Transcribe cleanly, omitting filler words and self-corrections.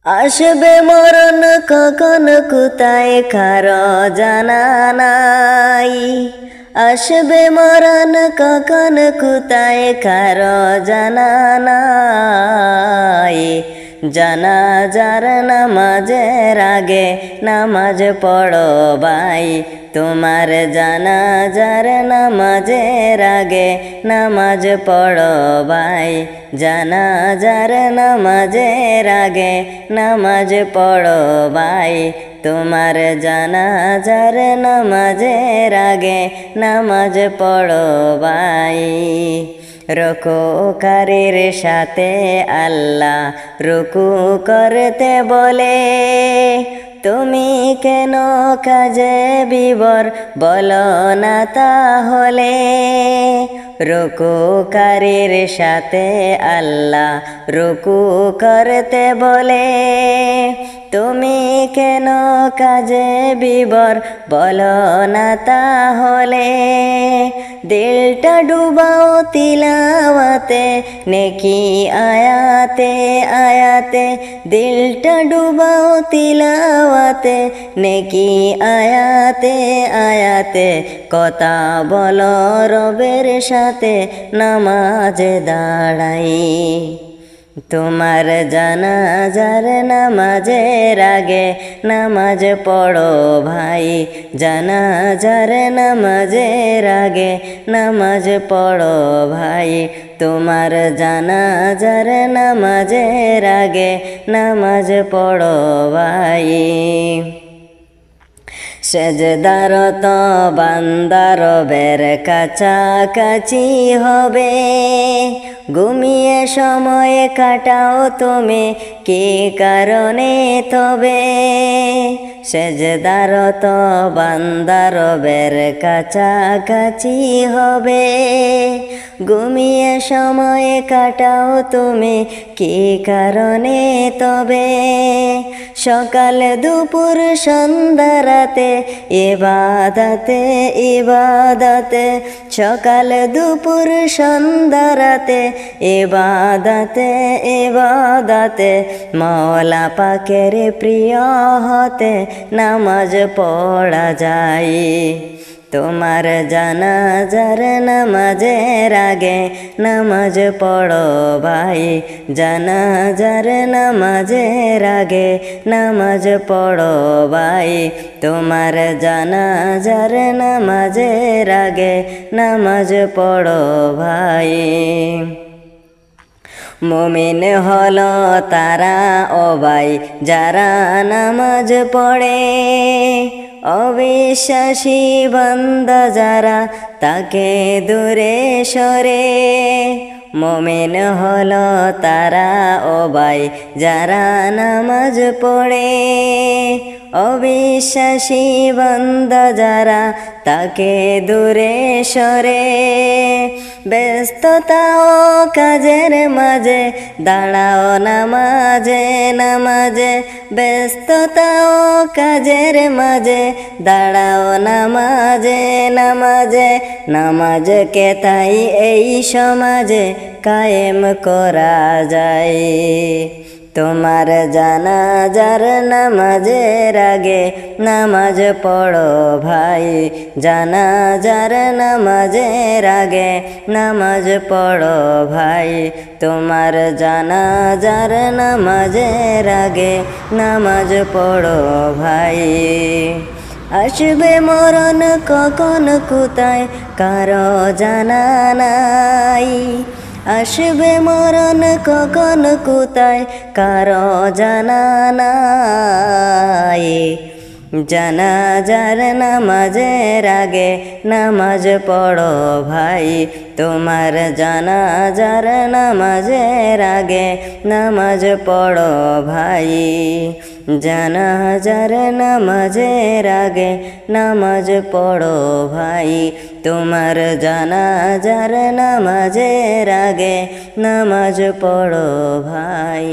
আসবে মরণ কখন কোথায় কারো জানা নাই। আসবে মরণ কখন কোথায় কারো জানা নাই। জানাজার নামাজের আগে নামাজ পড়ো ভাই, তোমার জানাজার নামাজের আগে নামাজ পড়ো ভাই। জানাজার নামাজের আগে নামাজ পড়ো ভাই, তোমার জানাজার নামাজের আগে নামাজ পড়ো ভাই। রুকুকারীর সাথে আল্লাহ রুকু করতে বলে, তুমি কেন কাজে বিবর বলো না তাহলে। রুকুকারীর সাথে আল্লাহ রুকু করতে বলে, তুমি কেন কাজে বিবর বলো না তাহলে। দিলটা ডুবাও তিলাওয়াতে নেকি আয়াতে আয়াতে, দিলটা ডুবাও তিলাওয়াতে নেকি আয়াতে আয়াতে। কথা বলো রবের সাথে নামাজে দাঁড়াই, তোমার জানাজার নামাজের আগে নামাজ পড়ো ভাই। জানাজার নামাজের আগে নামাজ পড়ো ভাই, তোমার জানাজার নামাজের আগে নামাজ পড়ো ভাই। সেজদারত বান্দার বের কাছাকাছি হবে, ঘুমিয়ে সময় কাটাও তুমি কি কারণে তবে। সেজদারত বান্দার বের কাছাকাছি হবে, ঘুমিয়ে সময় কাটাও তুমি কি কারণে তবে। সকাল দুপুর সন্ধ্যা রাতে ইবাদতে ইবাদতে, সকাল দুপুর সন্ধ্যা রাতে ইবাদতে ইবাদতে। মওলা পাকের প্রিয় হতে নামাজ পড়া যায়, তোমার জানাজার নামাজের আগে নামাজ পড়ো ভাই। জানাজার নামাজের আগে নামাজ পড়ো ভাই, তোমার জানাজার নামাজের আগে নামাজ পড়ো ভাই। মুমিন হলো তারা ও ভাই যারা নামাজ পড়ে, অবিশ্বাসী বান্দা যারা তাকে দূরে সরে। মুমিন হলো তারা ও ভাই যারা নামাজ পড়ে, অবিশ্বাসী বান্দা যারা তাকে দূরে সরে। ব্যস্ততা ও কাজের মাঝে দাঁড়াও নামাজে নামাজে, ব্যস্ততা ও কাজের মাঝে দাঁড়াও নামাজে নামাজে। নামাজকে তাই এই সমাজে কায়েম করা যায়, তোমার জানাজার নামাজের আগে নামাজ পড়ো ভাই। জানাজার নামাজের আগে নামাজ পড়ো ভাই, তোমার জানাজার নামাজের আগে নামাজ পড়ো ভাই। আসবে মরণ কখন কোথায় কারো জানা নাই। আসবে মরণ কখন কোথায় কারো জানা নাই। জানাজার নামাজের আগে নামাজ পড়ো ভাই, তোমার জানাজার নামাজের আগে নামাজ পড়ো ভাই। জানাজার নামাজের আগে নামাজ পড়ো ভাই, তোমার জানাজার নামাজের আগে নামাজ পড়ো ভাই।